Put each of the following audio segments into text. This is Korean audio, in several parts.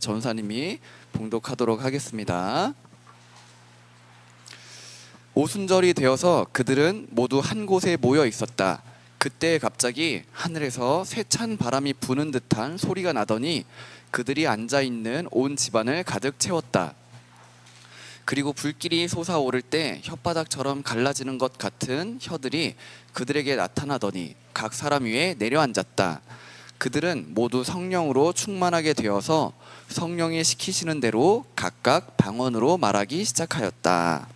전사님이 봉독하도록 하겠습니다. 오순절이 되어서 그들은 모두 한 곳에 모여 있었다. 그때 갑자기 하늘에서 세찬 바람이 부는 듯한 소리가 나더니 그들이 앉아 있는 온 집안을 가득 채웠다. 그리고 불길이 솟아오를 때 혓바닥처럼 갈라지는 것 같은 혀들이 그들에게 나타나더니 각 사람 위에 내려앉았다. 그들은 모두 성령으로 충만하게 되어서 성령이 시키시는 대로 각각 방언으로 말하기 시작하였다.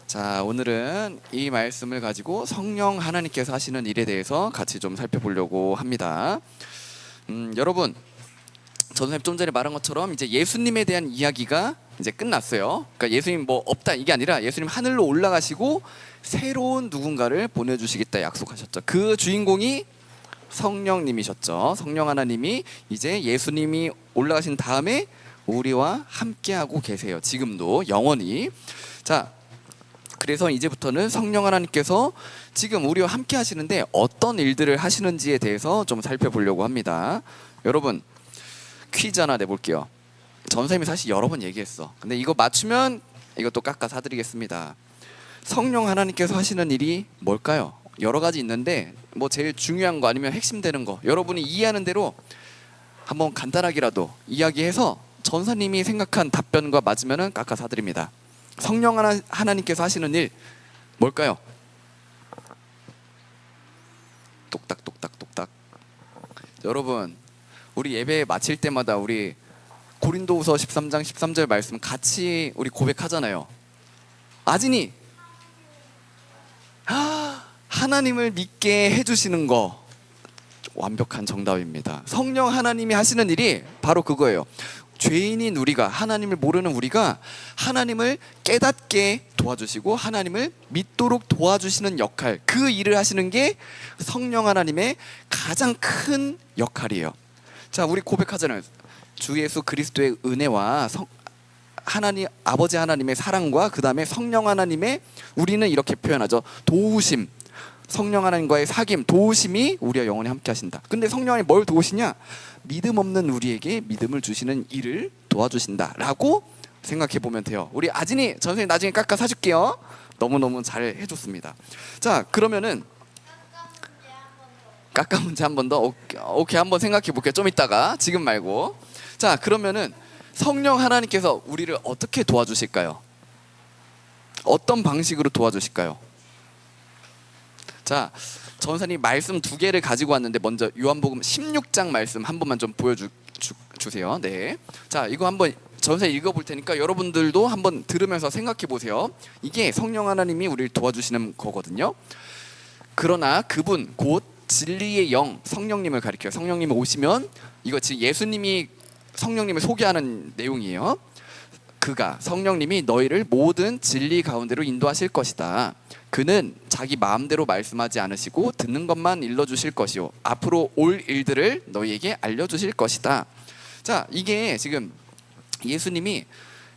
자, 오늘은 이 말씀을 가지고 성령 하나님께서 하시는 일에 대해서 같이 좀 살펴보려고 합니다. 여러분, 선생님 좀 전에 말한 것처럼 이제 예수님에 대한 이야기가 이제 끝났어요. 그러니까 예수님 뭐 없다 이게 아니라 예수님 하늘로 올라가시고 새로운 누군가를 보내주시겠다 약속하셨죠. 그 주인공이 성령님이셨죠. 성령 하나님이 이제 예수님이 올라가신 다음에 우리와 함께하고 계세요. 지금도 영원히. 자, 그래서 이제부터는 성령 하나님께서 지금 우리와 함께 하시는데 어떤 일들을 하시는지에 대해서 좀 살펴보려고 합니다. 여러분, 퀴즈 하나 내볼게요. 전선생님이 사실 여러 번 얘기했어. 근데 이거 맞추면 이것도 깎아 사드리겠습니다. 성령 하나님께서 하시는 일이 뭘까요? 여러 가지 있는데 뭐 제일 중요한 거 아니면 핵심되는 거 여러분이 이해하는 대로 한번 간단하게라도 이야기해서 전사님이 생각한 답변과 맞으면은 깎아 사드립니다. 성령 하나님께서 하시는 일 뭘까요? 똑딱똑딱똑딱. 여러분, 우리 예배 마칠 때마다 우리 고린도후서 13장 13절 말씀 같이 우리 고백하잖아요. 아진이 하나님을 믿게 해주시는 거 완벽한 정답입니다. 성령 하나님이 하시는 일이 바로 그거예요. 죄인인 우리가, 하나님을 모르는 우리가 하나님을 깨닫게 도와주시고 하나님을 믿도록 도와주시는 역할, 그 일을 하시는 게 성령 하나님의 가장 큰 역할이에요. 자, 우리 고백하잖아요. 주 예수 그리스도의 은혜와 하나님 아버지 하나님의 사랑과 그 다음에 성령 하나님의, 우리는 이렇게 표현하죠, 도우심, 성령 하나님과의 사귐, 도우심이 우리와 영원히 함께 하신다. 근데 성령 하나님이 뭘 도우시냐? 믿음 없는 우리에게 믿음을 주시는 일을 도와주신다 라고 생각해 보면 돼요. 우리 아진이 전선생님 나중에 깎아 사줄게요. 너무너무 잘 해줬습니다. 자, 그러면은 깎아 문제 한 번 더. 오케이, 한번 생각해 볼게요. 좀 이따가, 지금 말고. 자, 그러면은 성령 하나님께서 우리를 어떻게 도와주실까요? 어떤 방식으로 도와주실까요? 자, 전사님 말씀 두 개를 가지고 왔는데 먼저 요한복음 16장 말씀 한 번만 좀 보여주세요. 네. 자, 이거 한번 전사님 읽어볼 테니까 여러분들도 한번 들으면서 생각해 보세요. 이게 성령 하나님이 우리를 도와주시는 거거든요. 그러나 그분 곧 진리의 영, 성령님을 가리켜요. 성령님이 오시면, 이거 지금 예수님이 성령님을 소개하는 내용이에요. 그가, 성령님이 너희를 모든 진리 가운데로 인도하실 것이다. 그는 자기 마음대로 말씀하지 않으시고 듣는 것만 일러주실 것이요 앞으로 올 일들을 너희에게 알려주실 것이다. 자, 이게 지금 예수님이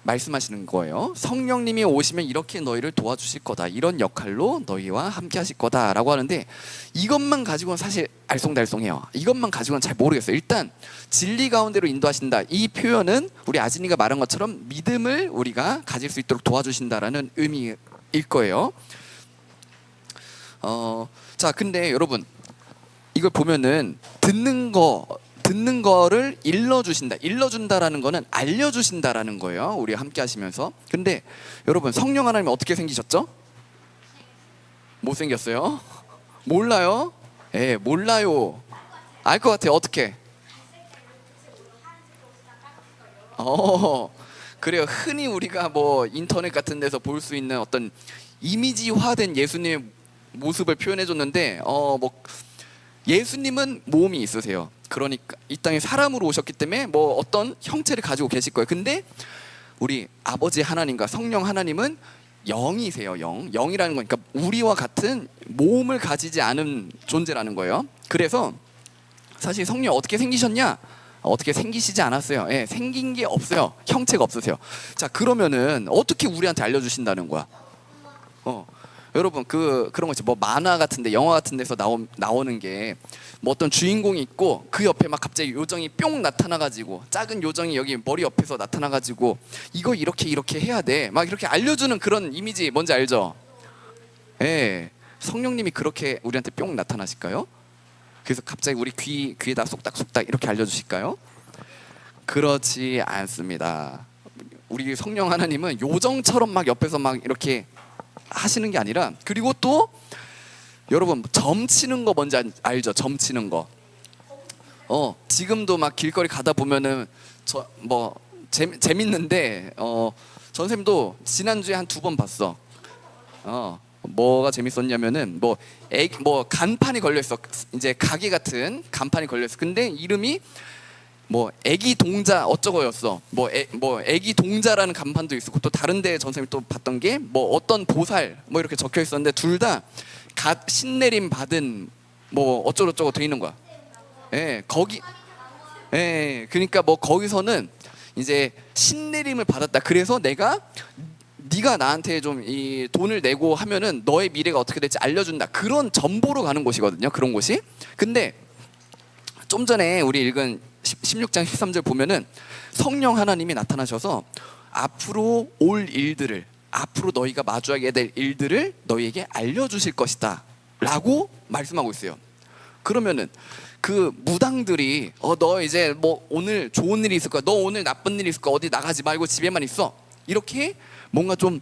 말씀하시는 거예요. 성령님이 오시면 이렇게 너희를 도와주실 거다, 이런 역할로 너희와 함께 하실 거다 라고 하는데, 이것만 가지고는 사실 알쏭달쏭해요. 이것만 가지고는 잘 모르겠어요. 일단 진리 가운데로 인도하신다, 이 표현은 우리 아진이가 말한 것처럼 믿음을 우리가 가질 수 있도록 도와주신다라는 의미일 거예요. 자, 근데 여러분, 이걸 보면은 듣는 거를 일러준다라는 거는 알려주신다라는 거예요. 우리 함께 하시면서. 근데 여러분, 성령 하나님 어떻게 생기셨죠? 못생겼어요? 몰라요? 예, 몰라요. 알 것 같아요. 어떻게? 그래요. 흔히 우리가 뭐 인터넷 같은 데서 볼 수 있는 어떤 이미지화된 예수님의 모습을 표현해줬는데, 뭐 예수님은 몸이 있으세요. 그러니까 이 땅에 사람으로 오셨기 때문에 뭐 어떤 형체를 가지고 계실 거예요. 근데 우리 아버지 하나님과 성령 하나님은 영이세요. 영이라는 거니까 우리와 같은 몸을 가지지 않은 존재라는 거예요. 그래서 사실 성령이 어떻게 생기셨냐? 어떻게 생기시지 않았어요. 예, 생긴 게 없어요. 형체가 없으세요. 자, 그러면은 어떻게 우리한테 알려주신다는 거야? 여러분 그런 거 있죠. 뭐 만화 같은데 영화 같은 데서 나오는 게 뭐 어떤 주인공이 있고 그 옆에 막 갑자기 요정이 뿅 나타나가지고 작은 요정이 여기 머리 옆에서 나타나가지고 이거 이렇게 해야 돼 막 이렇게 알려주는 그런 이미지 뭔지 알죠? 예, 성령님이 그렇게 우리한테 뿅 나타나실까요? 그래서 갑자기 우리 귀에다 쏙닥쏙닥 이렇게 알려주실까요? 그렇지 않습니다. 우리 성령 하나님은 요정처럼 막 옆에서 막 이렇게 하시는 게 아니라, 그리고 또 여러분 점치는 거 뭔지 알죠? 점치는 거. 지금도 막 길거리 가다 보면은 뭐 재밌는데 전쌤도 지난주에 한 2번 봤어. 뭐가 재밌었냐면은 뭐 간판이 걸려 있어. 이제 가게 같은 간판이 걸려 있어. 근데 이름이 뭐 애기 동자 어쩌고였어. 뭐 애기 동자라는 간판도 있었고, 또 다른데 전선생님이 또 봤던 게 뭐 어떤 보살 뭐 이렇게 적혀 있었는데 둘 다 갓 신내림 받은 뭐 어쩌고저쩌고 돼 있는 거야. 예, 거기 그러니까 뭐 거기서는 이제 신내림을 받았다. 그래서 네가 나한테 좀 이 돈을 내고 하면은 너의 미래가 어떻게 될지 알려준다. 그런 정보로 가는 곳이거든요. 그런 곳이. 근데 좀 전에 우리 읽은 16장 13절 보면은 성령 하나님이 나타나셔서 앞으로 올 일들을, 앞으로 너희가 마주하게 될 일들을 너희에게 알려주실 것이다 라고 말씀하고 있어요. 그러면은 그 무당들이 너 이제 뭐 오늘 좋은 일이 있을 거야, 너 오늘 나쁜 일이 있을 거야, 어디 나가지 말고 집에만 있어, 이렇게 뭔가 좀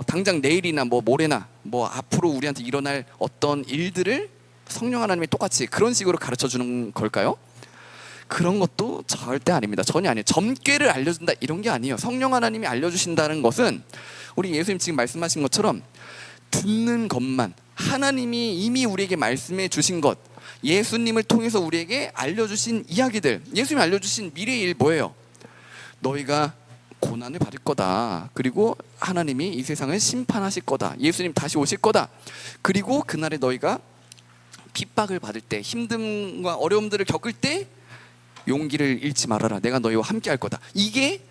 당장 내일이나 뭐 모레나 뭐 앞으로 우리한테 일어날 어떤 일들을 성령 하나님이 똑같이 그런 식으로 가르쳐 주는 걸까요? 그런 것도 절대 아닙니다. 전혀 아니에요. 점괘를 알려준다 이런 게 아니에요. 성령 하나님이 알려주신다는 것은 우리 예수님 지금 말씀하신 것처럼 듣는 것만, 하나님이 이미 우리에게 말씀해 주신 것, 예수님을 통해서 우리에게 알려주신 이야기들, 예수님이 알려주신 미래의 일 뭐예요? 너희가 고난을 받을 거다. 그리고 하나님이 이 세상을 심판하실 거다. 예수님 다시 오실 거다. 그리고 그날에 너희가 핍박을 받을 때, 힘듦과 어려움들을 겪을 때 용기를 잃지 말아라. 내가 너희와 함께 할 거다. 이게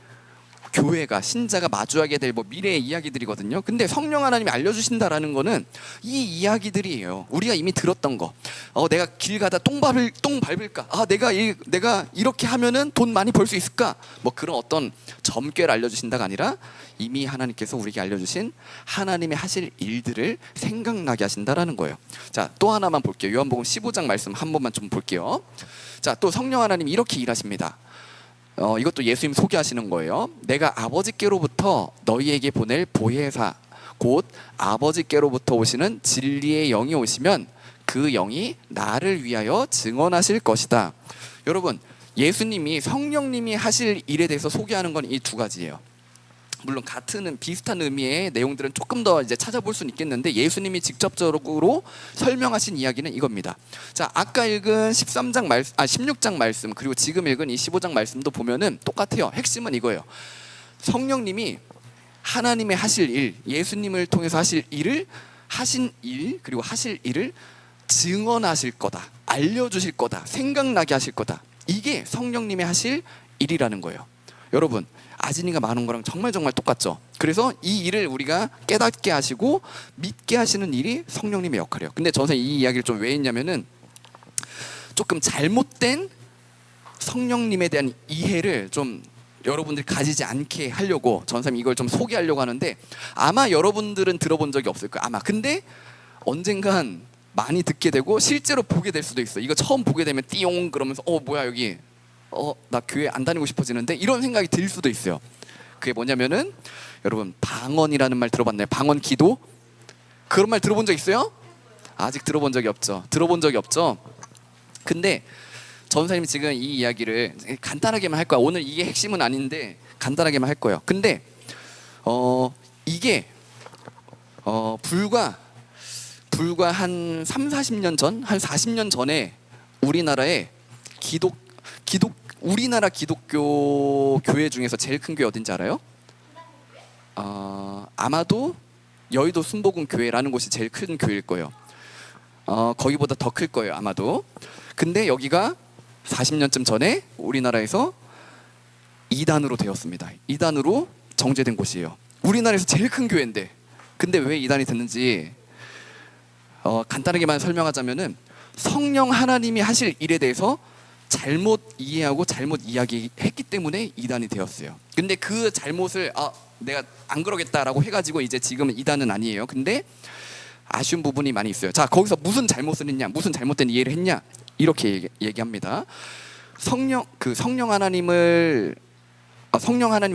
교회가, 신자가 마주하게 될 뭐 미래의 이야기들이거든요. 근데 성령 하나님이 알려주신다라는 거는 이 이야기들이에요. 우리가 이미 들었던 거. 내가 길 가다 똥 밟을까? 내가 이렇게 하면은 돈 많이 벌 수 있을까? 뭐 그런 어떤 점괘를 알려주신다가 아니라 이미 하나님께서 우리에게 알려주신 하나님의 하실 일들을 생각나게 하신다라는 거예요. 자, 또 하나만 볼게요. 요한복음 15장 말씀 한 번만 좀 볼게요. 자, 또 성령 하나님이 이렇게 일하십니다. 이것도 예수님 소개하시는 거예요. 내가 아버지께로부터 너희에게 보낼 보혜사, 곧 아버지께로부터 오시는 진리의 영이 오시면 그 영이 나를 위하여 증언하실 것이다. 여러분, 예수님이, 성령님이 하실 일에 대해서 소개하는 건 이 2가지예요. 물론 같은 비슷한 의미의 내용들은 조금 더 이제 찾아볼 수는 있겠는데, 예수님이 직접적으로 설명하신 이야기는 이겁니다. 자, 아까 읽은 16장 말씀, 그리고 지금 읽은 이 15장 말씀도 보면은 똑같아요. 핵심은 이거예요. 성령님이 하나님의 하실 일, 예수님을 통해서 하실 일을, 하신 일, 그리고 하실 일을 증언하실 거다, 알려주실 거다, 생각나게 하실 거다. 이게 성령님의 하실 일이라는 거예요. 여러분, 아진이가 말한 거랑 정말 똑같죠. 그래서 이 일을 우리가 깨닫게 하시고 믿게 하시는 일이 성령님의 역할이에요. 근데 저는 이 이야기를 좀 왜 했냐면은 조금 잘못된 성령님에 대한 이해를 좀 여러분들이 가지지 않게 하려고 전사님 이걸 좀 소개하려고 하는데, 아마 여러분들은 들어본 적이 없을 거예요. 아마. 근데 언젠간 많이 듣게 되고 실제로 보게 될 수도 있어요. 이거 처음 보게 되면 띠용 그러면서 뭐야 여기 나 교회 안 다니고 싶어지는데, 이런 생각이 들 수도 있어요. 그게 뭐냐면은, 여러분 방언이라는 말 들어봤나요? 방언 기도? 그런 말 들어본 적 있어요? 아직 들어본 적이 없죠. 근데 전사님이 지금 이 이야기를 간단하게만 할 거야. 오늘 이게 핵심은 아닌데 간단하게만 할 거예요. 근데 이게 불과 한 30-40년 전, 한 40년 전에 우리나라에 우리나라 기독교 교회 중에서 제일 큰 교회 어딘지 알아요? 아마도 여의도 순복음 교회라는 곳이 제일 큰 교회일 거예요. 거기보다 더 클 거예요, 아마도. 근데 여기가 40년쯤 전에 우리나라에서 이단으로 되었습니다. 이단으로 정제된 곳이에요. 우리나라에서 제일 큰 교회인데 근데 왜 이단이 됐는지 간단하게만 설명하자면은 성령 하나님이 하실 일에 대해서 잘못 이해하고 잘못 이야기했기 때문에 이단이 되었어요. 근데 그 잘못을 내가 안 그러겠다라고 해가지고 이제 지금은 이단은 아니에요. 근데 아쉬운 부분이 많이 있어요. 자, 거기서 무슨 잘못을 했냐, 무슨 잘못된 이해를 했냐, 이렇게 얘기합니다. 성령 하나님이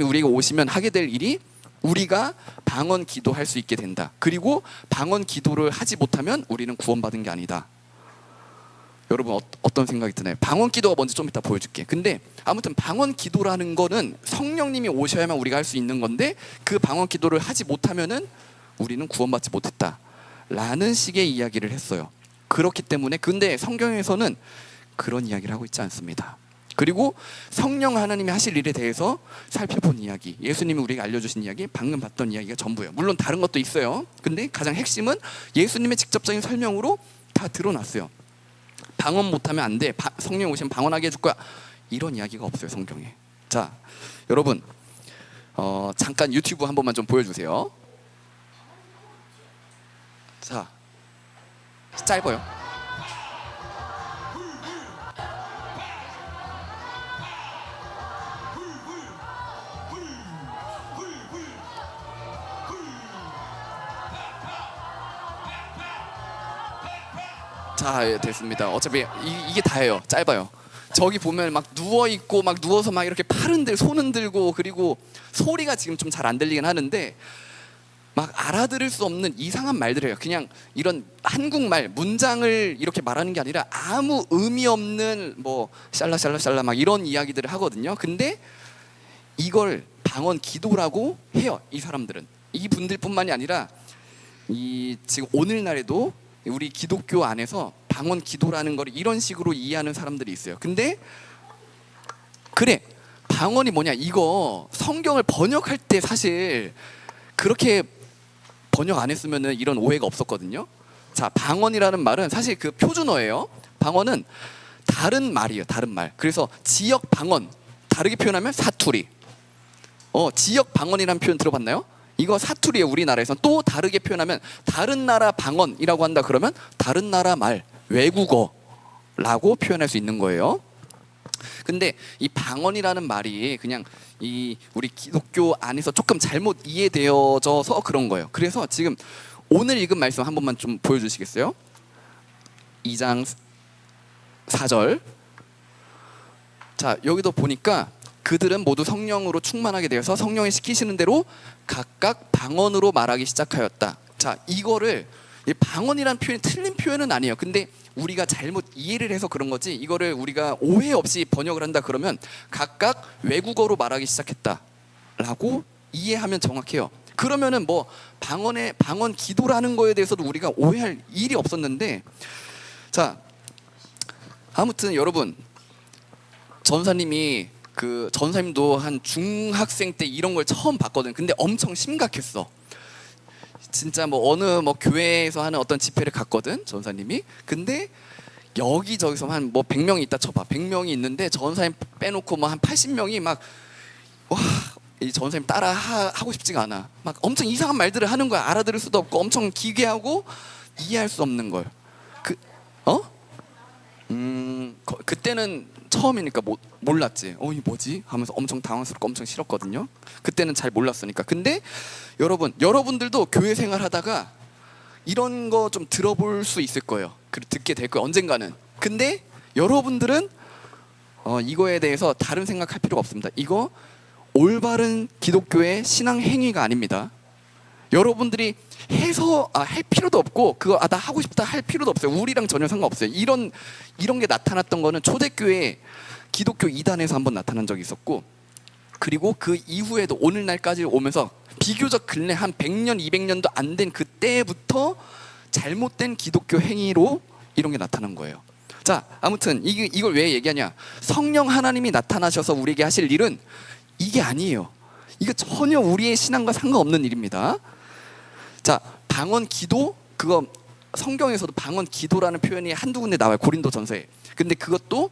우리에게 오시면 하게 될 일이 우리가 방언 기도할 수 있게 된다. 그리고 방언 기도를 하지 못하면 우리는 구원받은 게 아니다. 여러분 어떤 생각이 드나요? 방언 기도가 뭔지 좀 이따 보여줄게. 근데 아무튼 방언 기도라는 거는 성령님이 오셔야만 우리가 할 수 있는 건데, 그 방언 기도를 하지 못하면은 우리는 구원받지 못했다 라는 식의 이야기를 했어요. 그렇기 때문에 근데 성경에서는 그런 이야기를 하고 있지 않습니다. 그리고 성령 하나님이 하실 일에 대해서 살펴본 이야기, 예수님이 우리에게 알려주신 이야기, 방금 봤던 이야기가 전부예요. 물론 다른 것도 있어요. 근데 가장 핵심은 예수님의 직접적인 설명으로 다 드러났어요. 방언 못하면 안 돼, 성령 오시면 방언하게 해줄 거야, 이런 이야기가 없어요 성경에. 자, 여러분 잠깐 유튜브 한 번만 좀 보여주세요. 자, 짧아요. 자, 예, 됐습니다. 어차피 이게 다예요. 짧아요. 저기 보면 막 누워 있고 막 누워서 막 이렇게 손 흔들고, 그리고 소리가 지금 좀 잘 안 들리긴 하는데 막 알아들을 수 없는 이상한 말들을 해요. 그냥 이런 한국말 문장을 이렇게 말하는 게 아니라 아무 의미 없는 뭐 샬라샬라샬라 막 이런 이야기들을 하거든요. 근데 이걸 방언 기도라고 해요. 이 사람들은, 이 분들뿐만이 아니라 지금 오늘날에도 우리 기독교 안에서 방언 기도라는 걸 이런 식으로 이해하는 사람들이 있어요. 근데 그래, 방언이 뭐냐, 이거 성경을 번역할 때 사실 그렇게 번역 안 했으면은 이런 오해가 없었거든요. 자, 방언이라는 말은 사실 그 표준어예요. 방언은 다른 말이에요. 다른 말. 그래서 지역 방언, 다르게 표현하면 사투리. 지역 방언이라는 표현 들어봤나요? 이거 사투리예요. 우리나라에서는. 또 다르게 표현하면 다른 나라 방언이라고 한다 그러면 다른 나라 말, 외국어라고 표현할 수 있는 거예요. 근데 이 방언이라는 말이 그냥 우리 기독교 안에서 조금 잘못 이해되어져서 그런 거예요. 그래서 지금 오늘 읽은 말씀 한 번만 좀 보여주시겠어요? 2장 4절. 자, 여기도 보니까 그들은 모두 성령으로 충만하게 되어서 성령이 시키시는 대로 각각 방언으로 말하기 시작하였다. 자, 이거를 방언이라는 표현이 틀린 표현은 아니에요. 근데 우리가 잘못 이해를 해서 그런 거지, 이거를 우리가 오해 없이 번역을 한다 그러면 각각 외국어로 말하기 시작했다라고 이해하면 정확해요. 그러면은 뭐 방언 기도라는 거에 대해서도 우리가 오해할 일이 없었는데, 자, 아무튼 여러분, 전사님도 한 중학생 때 이런 걸 처음 봤거든. 근데 엄청 심각했어. 진짜 어느 교회에서 하는 어떤 집회를 갔거든, 전사님이. 근데 여기저기서 한 100명이 있다 쳐봐. 100명이 있는데 전사님 빼놓고 한 80명이 이 전사님 따라 하고 싶지가 않아. 막 엄청 이상한 말들을 하는 거야. 알아들을 수도 없고 엄청 기괴하고 이해할 수 없는 걸. 그때는 처음이니까 몰랐지. 이 뭐지? 하면서 엄청 당황스럽고 엄청 싫었거든요. 그때는 잘 몰랐으니까. 근데 여러분들도 교회 생활하다가 이런 거 좀 들어볼 수 있을 거예요. 듣게 될 거예요, 언젠가는. 근데 여러분들은 이거에 대해서 다른 생각할 필요가 없습니다. 이거 올바른 기독교의 신앙 행위가 아닙니다. 여러분들이 해서 할 필요도 없고, 그거 나 하고 싶다 할 필요도 없어요. 우리랑 전혀 상관없어요. 이런 게 나타났던 거는 초대교회 기독교 이단에서 한번 나타난 적이 있었고, 그리고 그 이후에도 오늘날까지 오면서 비교적 근래 한 100년 200년도 안 된 그때부터 잘못된 기독교 행위로 이런 게 나타난 거예요. 자, 아무튼 이걸 왜 얘기하냐, 성령 하나님이 나타나셔서 우리에게 하실 일은 이게 아니에요. 이거 전혀 우리의 신앙과 상관없는 일입니다. 자, 방언 기도, 그거 성경에서도 방언 기도라는 표현이 한두 군데 나와요, 고린도전서에. 근데 그것도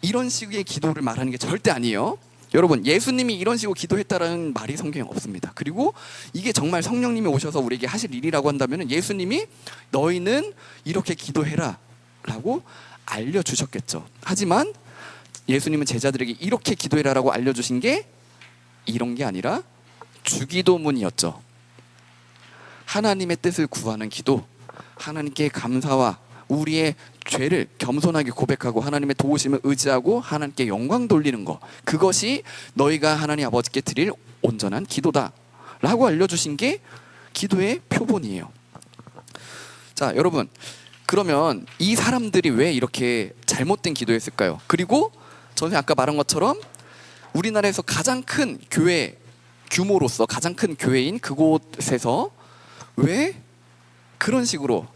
이런 식의 기도를 말하는 게 절대 아니에요. 여러분, 예수님이 이런 식으로 기도했다라는 말이 성경에 없습니다. 그리고 이게 정말 성령님이 오셔서 우리에게 하실 일이라고 한다면 예수님이 너희는 이렇게 기도해라 라고 알려주셨겠죠. 하지만 예수님은 제자들에게 이렇게 기도해라라고 알려주신 게 이런 게 아니라 주기도문이었죠. 하나님의 뜻을 구하는 기도, 하나님께 감사와 우리의 죄를 겸손하게 고백하고 하나님의 도우심을 의지하고 하나님께 영광 돌리는 것, 그것이 너희가 하나님 아버지께 드릴 온전한 기도다 라고 알려주신 게 기도의 표본이에요. 자, 여러분, 그러면 이 사람들이 왜 이렇게 잘못된 기도했을까요? 그리고 저는 아까 말한 것처럼 우리나라에서 가장 큰 교회 규모로서 가장 큰 교회인 그곳에서 왜 그런 식으로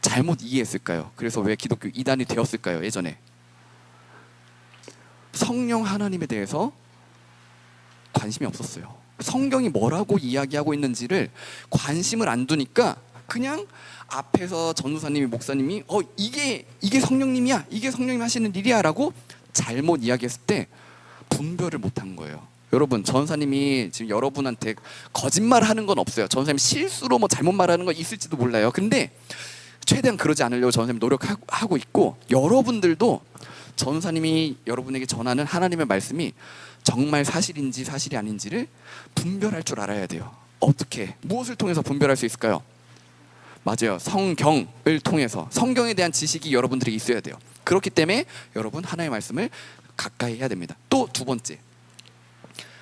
잘못 이해했을까요? 그래서 왜 기독교 이단이 되었을까요? 예전에 성령 하나님에 대해서 관심이 없었어요. 성경이 뭐라고 이야기하고 있는지를 관심을 안 두니까 그냥 앞에서 전도사님이 목사님이 이게 성령님이야, 이게 성령님 하시는 일이야 라고 잘못 이야기했을 때 분별을 못한 거예요. 여러분, 전사님이 지금 여러분한테 거짓말하는 건 없어요. 전사님 실수로 뭐 잘못 말하는 건 있을지도 몰라요. 근데 최대한 그러지 않으려고 전사님이 노력하고 있고, 여러분들도 전사님이 여러분에게 전하는 하나님의 말씀이 정말 사실인지 사실이 아닌지를 분별할 줄 알아야 돼요. 어떻게, 무엇을 통해서 분별할 수 있을까요? 맞아요. 성경을 통해서, 성경에 대한 지식이 여러분들에게 있어야 돼요. 그렇기 때문에 여러분 하나님의 말씀을 가까이 해야 됩니다. 또 두 번째,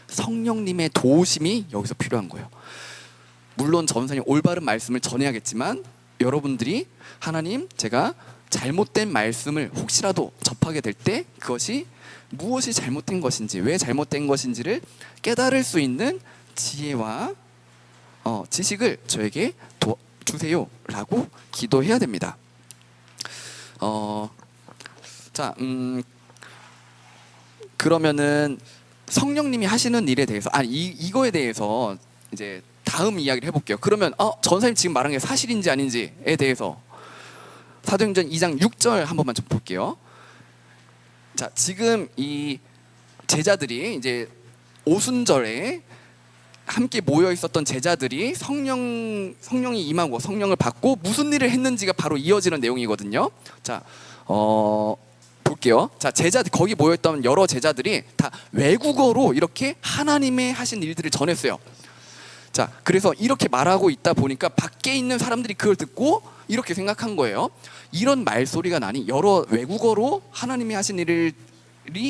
성령님의 도우심이 여기서 필요한 거예요. 물론 전사님 올바른 말씀을 전해야겠지만 여러분들이 하나님, 제가 잘못된 말씀을 혹시라도 접하게 될 때 그것이 무엇이 잘못된 것인지, 왜 잘못된 것인지를 깨달을 수 있는 지혜와 지식을 저에게 주세요 라고 기도해야 됩니다. 자, 그러면은 성령님이 하시는 일에 대해서, 이거에 대해서 이제 다음 이야기를 해볼게요. 그러면 전사님 지금 말한 게 사실인지 아닌지에 대해서 사도행전 2장 6절 한 번만 좀 볼게요. 자, 지금 이 제자들이 이제 오순절에 함께 모여 있었던 제자들이 성령이 임하고 성령을 받고 무슨 일을 했는지가 바로 이어지는 내용이거든요. 자, 볼게요. 자, 거기 모여있던 여러 제자들이 다 외국어로 이렇게 하나님의 하신 일들을 전했어요. 자, 그래서 이렇게 말하고 있다 보니까 밖에 있는 사람들이 그걸 듣고 이렇게 생각한 거예요. 이런 말소리가 나니, 여러 외국어로 하나님이 하신 일이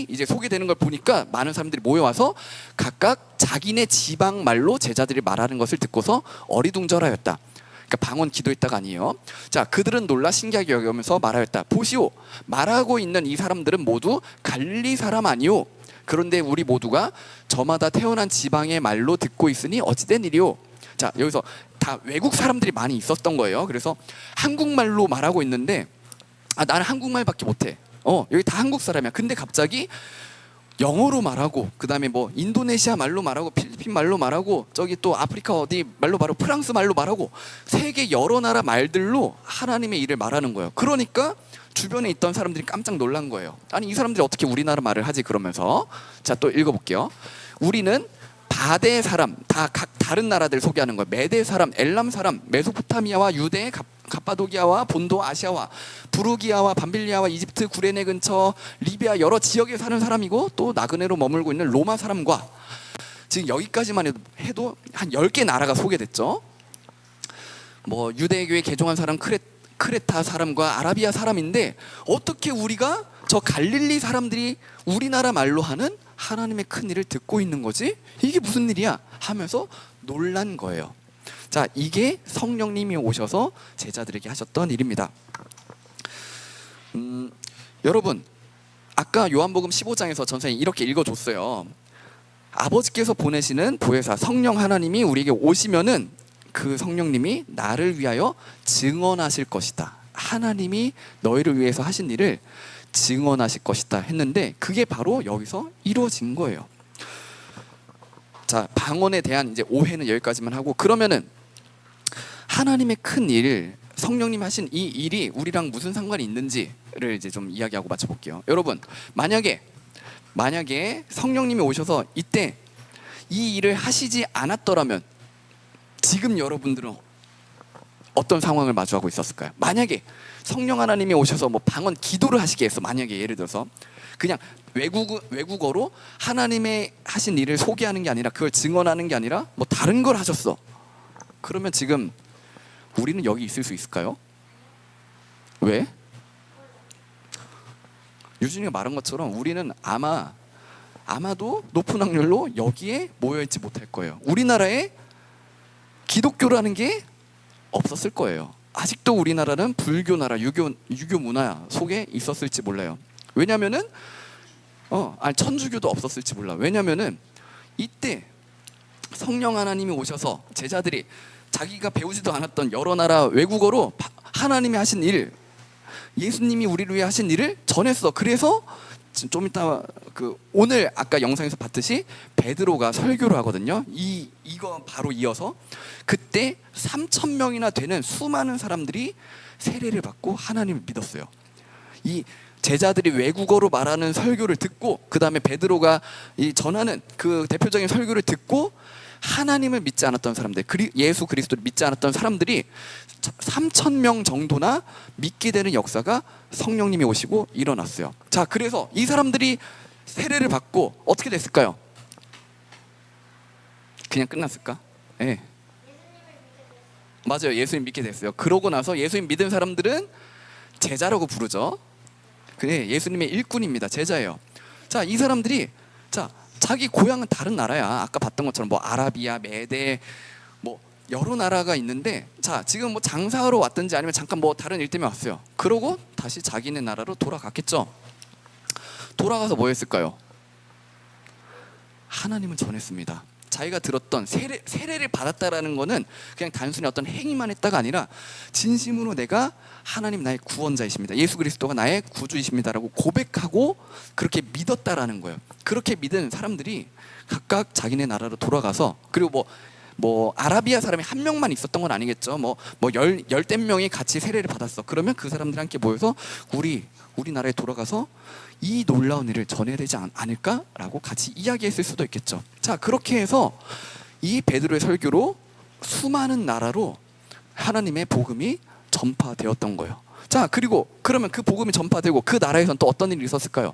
이제 소개되는 걸 보니까 많은 사람들이 모여와서 각각 자기네 지방 말로 제자들이 말하는 것을 듣고서 어리둥절하였다. 그러니까 방언 기도했다가 아니에요. 자, 그들은 놀라 신기하게 여기면서 말하였다. 보시오, 말하고 있는 이 사람들은 모두 갈릴리 사람 아니오. 그런데 우리 모두가 저마다 태어난 지방의 말로 듣고 있으니 어찌된 일이오. 자, 여기서 다 외국 사람들이 많이 있었던 거예요. 그래서 한국말로 말하고 있는데 나는 한국말밖에 못해. 여기 다 한국 사람이야. 근데 갑자기 영어로 말하고, 그 다음에 뭐 인도네시아 말로 말하고, 필리핀 말로 말하고, 저기 또 아프리카 어디 말로 말하고, 프랑스 말로 말하고, 세계 여러 나라 말들로 하나님의 일을 말하는 거예요. 그러니까 주변에 있던 사람들이 깜짝 놀란 거예요. 아니, 이 사람들이 어떻게 우리나라 말을 하지? 그러면서 자, 또 읽어볼게요. 우리는 바데 사람, 다 각 다른 나라들 소개하는 거예요. 메데 사람, 엘람 사람, 메소포타미아와 유대, 갑바도기아와 본도 아시아와 부르기아와 밤빌리아와 이집트 구레네 근처 리비아 여러 지역에 사는 사람이고, 또 나그네로 머물고 있는 로마 사람과, 지금 여기까지만 해도 한 10개 나라가 소개됐죠. 뭐 유대교에 개종한 사람, 크레타 사람과 아라비아 사람인데 어떻게 우리가 저 갈릴리 사람들이 우리나라 말로 하는 하나님의 큰 일을 듣고 있는 거지? 이게 무슨 일이야? 하면서 놀란 거예요. 자, 이게 성령님이 오셔서 제자들에게 하셨던 일입니다. 여러분, 아까 요한복음 15장에서 전사님이 이렇게 읽어줬어요. 아버지께서 보내시는 보혜사 성령 하나님이 우리에게 오시면은 그 성령님이 나를 위하여 증언하실 것이다. 하나님이 너희를 위해서 하신 일을 증언하실 것이다 했는데, 그게 바로 여기서 이루어진 거예요. 자, 방언에 대한 이제 오해는 여기까지만 하고, 그러면은 하나님의 큰 일, 성령님 하신 이 일이 우리랑 무슨 상관이 있는지를 이제 좀 이야기하고 맞춰볼게요. 여러분, 만약에 만약에 성령님이 오셔서 이때 이 일을 하시지 않았더라면 지금 여러분들은 어떤 상황을 마주하고 있었을까요? 만약에 성령 하나님이 오셔서 뭐 방언 기도를 하시게 했어. 만약에 예를 들어서 그냥 외국어로 하나님의 하신 일을 소개하는 게 아니라 그걸 증언하는 게 아니라 뭐 다른 걸 하셨어. 그러면 지금 우리는 여기 있을 수 있을까요? 왜? 유진이가 말한 것처럼 우리는 아마도 높은 확률로 여기에 모여있지 못할 거예요. 우리나라에 기독교라는 게 없었을 거예요. 아직도 우리나라는 불교 나라, 유교 문화 속에 있었을지 몰라요. 왜냐면은 천주교도 없었을지 몰라. 왜냐면은 이때 성령 하나님이 오셔서 제자들이 자기가 배우지도 않았던 여러 나라 외국어로 하나님이 하신 일, 예수님이 우리를 위해 하신 일을 전했어. 그래서 좀 이따 오늘 아까 영상에서 봤듯이 베드로가 설교를 하거든요. 이거 바로 이어서 그때 3,000명이나 되는 수많은 사람들이 세례를 받고 하나님을 믿었어요. 이 제자들이 외국어로 말하는 설교를 듣고 그 다음에 베드로가 전하는 그 대표적인 설교를 듣고 하나님을 믿지 않았던 사람들, 예수 그리스도를 믿지 않았던 사람들이 3,000명 정도나 믿게 되는 역사가 성령님이 오시고 일어났어요. 자, 그래서 이 사람들이 세례를 받고 어떻게 됐을까요? 그냥 끝났을까? 네. 맞아요. 예수님 믿게 됐어요. 그러고 나서 예수님 믿은 사람들은 제자라고 부르죠. 그래, 예수님의 일꾼입니다. 제자예요. 자, 이 사람들이 자기 고향은 다른 나라야. 아까 봤던 것처럼 뭐 아라비아, 메데 뭐 여러 나라가 있는데 지금 뭐 장사하러 왔든지 아니면 잠깐 뭐 다른 일 때문에 왔어요. 그러고 다시 자기네 나라로 돌아갔겠죠. 돌아가서 뭐 했을까요? 하나님을 전했습니다. 자기가 들었던 세례를 받았다라는 거는 그냥 단순히 어떤 행위만 했다가 아니라 진심으로 내가 하나님 나의 구원자이십니다, 예수 그리스도가 나의 구주이십니다라고 고백하고 그렇게 믿었다라는 거예요. 그렇게 믿은 사람들이 각각 자기네 나라로 돌아가서, 그리고 뭐 아라비아 사람이 한 명만 있었던 건 아니겠죠. 열댓 명이 같이 세례를 받았어. 그러면 그 사람들이 함께 모여서 우리나라에 돌아가서 이 놀라운 일을 전해야 되지 않을까라고 같이 이야기했을 수도 있겠죠. 자, 그렇게 해서 이 베드로의 설교로 수많은 나라로 하나님의 복음이 전파되었던 거예요. 자, 그리고 그러면 그 복음이 전파되고 그 나라에서는 또 어떤 일이 있었을까요?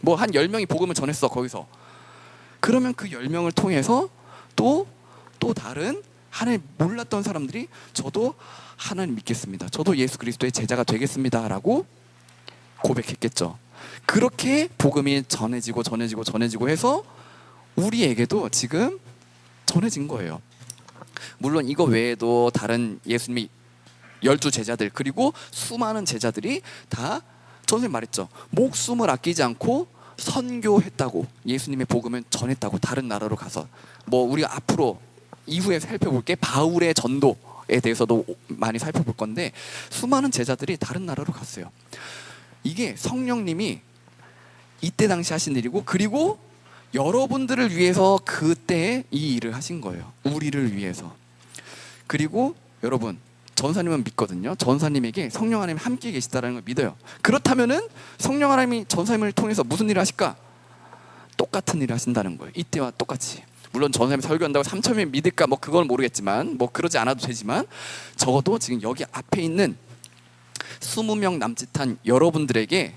뭐 한 10명이 복음을 전했어 거기서. 그러면 그 10명을 통해서 또 다른 하나님 몰랐던 사람들이 저도 하나님 믿겠습니다, 저도 예수 그리스도의 제자가 되겠습니다 라고 고백했겠죠. 그렇게 복음이 전해지고 해서 우리에게도 지금 전해진 거예요. 물론 이거 외에도 다른 예수님의 12 제자들 그리고 수많은 제자들이 다 선생님 말했죠. 목숨을 아끼지 않고 선교했다고, 예수님의 복음을 전했다고 다른 나라로 가서. 뭐 우리가 앞으로 이후에 살펴볼 게 바울의 전도에 대해서도 많이 살펴볼 건데 수많은 제자들이 다른 나라로 갔어요. 이게 성령님이 이때 당시 하신 일이고, 그리고 여러분들을 위해서 그때 이 일을 하신 거예요. 우리를 위해서. 그리고 여러분, 전사님은 믿거든요. 전사님에게 성령 하나님이 함께 계시다는 걸 믿어요. 그렇다면은 성령 하나님이 전사님을 통해서 무슨 일을 하실까? 똑같은 일을 하신다는 거예요. 이때와 똑같이. 물론 전사님이 설교한다고 3,000명이 믿을까 뭐 그건 모르겠지만, 뭐 그러지 않아도 되지만 적어도 지금 여기 앞에 있는 20명 남짓한 여러분들에게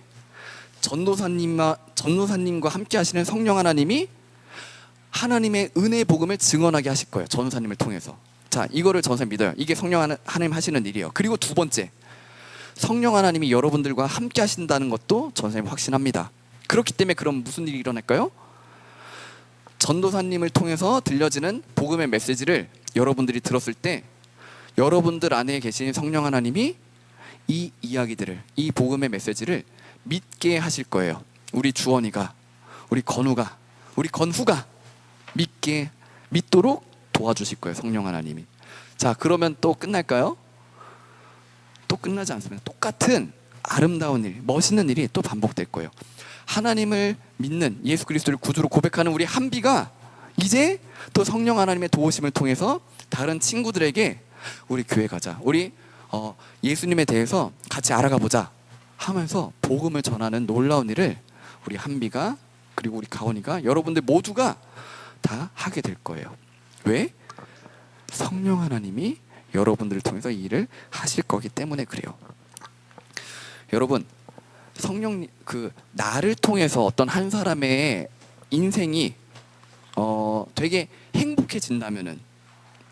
전도사님과 함께 하시는 성령 하나님이 하나님의 은혜의 복음을 증언하게 하실 거예요. 전도사님을 통해서. 자, 이거를 전도사님 믿어요. 이게 성령 하나님 하시는 일이에요. 그리고 두 번째, 성령 하나님이 여러분들과 함께 하신다는 것도 전도사님 확신합니다. 그렇기 때문에 그럼 무슨 일이 일어날까요? 전도사님을 통해서 들려지는 복음의 메시지를 여러분들이 들었을 때 여러분들 안에 계신 성령 하나님이 이 이야기들을, 이 복음의 메시지를 믿게 하실 거예요. 우리 주원이가, 우리 건우가, 우리 건후가 믿도록 도와주실 거예요, 성령 하나님이. 자, 그러면 또 끝날까요? 또 끝나지 않습니다. 똑같은 아름다운 일, 멋있는 일이 또 반복될 거예요. 하나님을 믿는, 예수 그리스도를 구주로 고백하는 우리 한비가 이제 또 성령 하나님의 도우심을 통해서 다른 친구들에게 우리 교회 가자, 우리 예수님에 대해서 같이 알아가 보자 하면서 복음을 전하는 놀라운 일을 우리 한비가 그리고 우리 가온이가 여러분들 모두가 다 하게 될 거예요. 왜? 성령 하나님이 여러분들을 통해서 이 일을 하실 거기 때문에 그래요. 여러분, 성령 나를 통해서 어떤 한 사람의 인생이 되게 행복해진다면은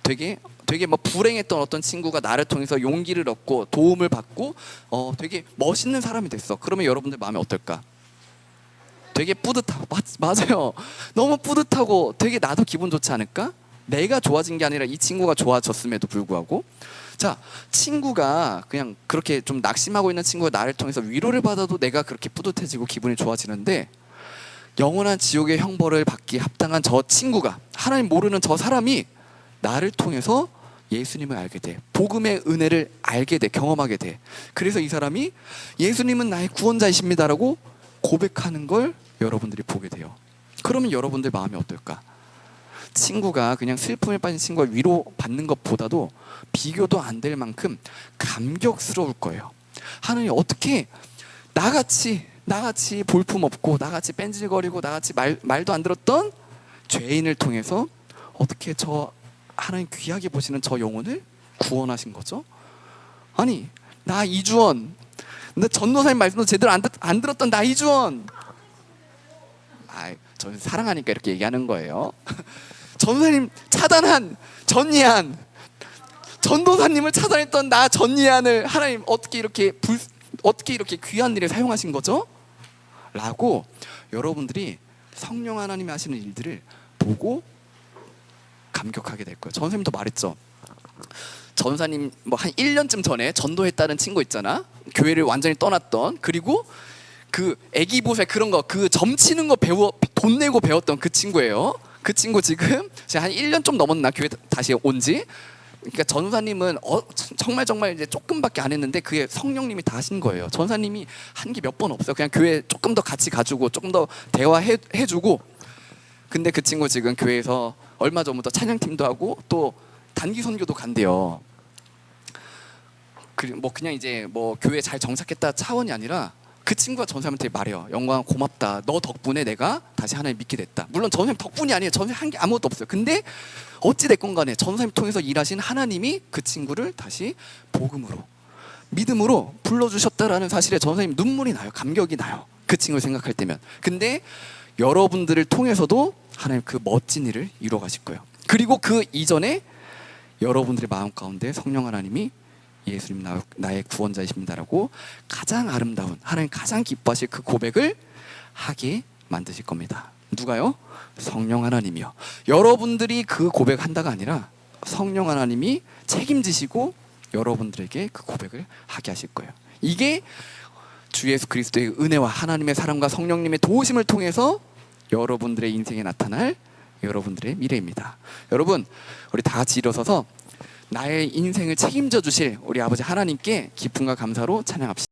되게 뭐 불행했던 어떤 친구가 나를 통해서 용기를 얻고 도움을 받고 되게 멋있는 사람이 됐어. 그러면 여러분들 마음이 어떨까? 되게 뿌듯하고 맞아요. 너무 뿌듯하고 되게 나도 기분 좋지 않을까? 내가 좋아진 게 아니라 이 친구가 좋아졌음에도 불구하고 자, 친구가 그냥 그렇게 좀 낙심하고 있는 친구가 나를 통해서 위로를 받아도 내가 그렇게 뿌듯해지고 기분이 좋아지는데 영원한 지옥의 형벌을 받기 합당한 저 친구가 하나님 모르는 저 사람이 나를 통해서 예수님을 알게 돼. 복음의 은혜를 알게 돼. 경험하게 돼. 그래서 이 사람이 예수님은 나의 구원자이십니다라고 고백하는 걸 여러분들이 보게 돼요. 그러면 여러분들 마음이 어떨까? 친구가 그냥 슬픔에 빠진 친구가 위로받는 것보다도 비교도 안 될 만큼 감격스러울 거예요. 하나님 어떻게 나같이 볼품없고 나같이 뺀질거리고 나같이 말도 안 들었던 죄인을 통해서 어떻게 저 하나님 귀하게 보시는 저 영혼을 구원하신 거죠? 아니 나 이주원, 나 전도사님 말씀도 제대로 안 들었던 나 이주원. 저는 사랑하니까 이렇게 얘기하는 거예요. 전도사님 차단한 전예한, 전도사님을 차단했던 나 전예한을 하나님 어떻게 이렇게 귀한 일에 사용하신 거죠? 라고 여러분들이 성령 하나님이 하시는 일들을 보고 감격하게 될 거예요. 전사님도 말했죠. 전사님 뭐 한 1년쯤 전에 전도했다는 친구 있잖아. 교회를 완전히 떠났던, 그리고 그 애기 보살 그런 거, 그 점치는 거 돈 내고 배웠던 그 친구예요. 그 친구 지금 한 1년 좀 넘었나 교회 다시 온지. 그러니까 전사님은 정말 이제 조금밖에 안 했는데 그게 성령님이 다 하신 거예요. 전사님이 한 게 몇 번 없어요. 그냥 교회 조금 더 같이 가주고 조금 더 대화해주고. 근데 그 친구 지금 교회에서 얼마 전부터 찬양팀도 하고 또 단기 선교도 간대요. 뭐 그냥 이제 뭐 교회 잘 정착했다 차원이 아니라 그 친구가 전사님한테 말해요. 영광 고맙다. 너 덕분에 내가 다시 하나님 믿게 됐다. 물론 전사님 덕분이 아니에요. 전사님 한 게 아무것도 없어요. 근데 어찌 됐건 간에 전사님 통해서 일하신 하나님이 그 친구를 다시 복음으로, 믿음으로 불러주셨다라는 사실에 전사님 눈물이 나요. 감격이 나요. 그 친구를 생각할 때면. 근데 여러분들을 통해서도 하나님 그 멋진 일을 이루어 가실 거예요. 그리고 그 이전에 여러분들의 마음 가운데 성령 하나님이 예수님 나의 구원자이십니다라고 가장 아름다운, 하나님 가장 기뻐하실 그 고백을 하게 만드실 겁니다. 누가요? 성령 하나님이요. 여러분들이 그 고백한다가 아니라 성령 하나님이 책임지시고 여러분들에게 그 고백을 하게 하실 거예요. 이게 주 예수 그리스도의 은혜와 하나님의 사랑과 성령님의 도우심을 통해서 여러분들의 인생에 나타날 여러분들의 미래입니다. 여러분, 우리 다 같이 일어서서 나의 인생을 책임져 주실 우리 아버지 하나님께 기쁨과 감사로 찬양합시다.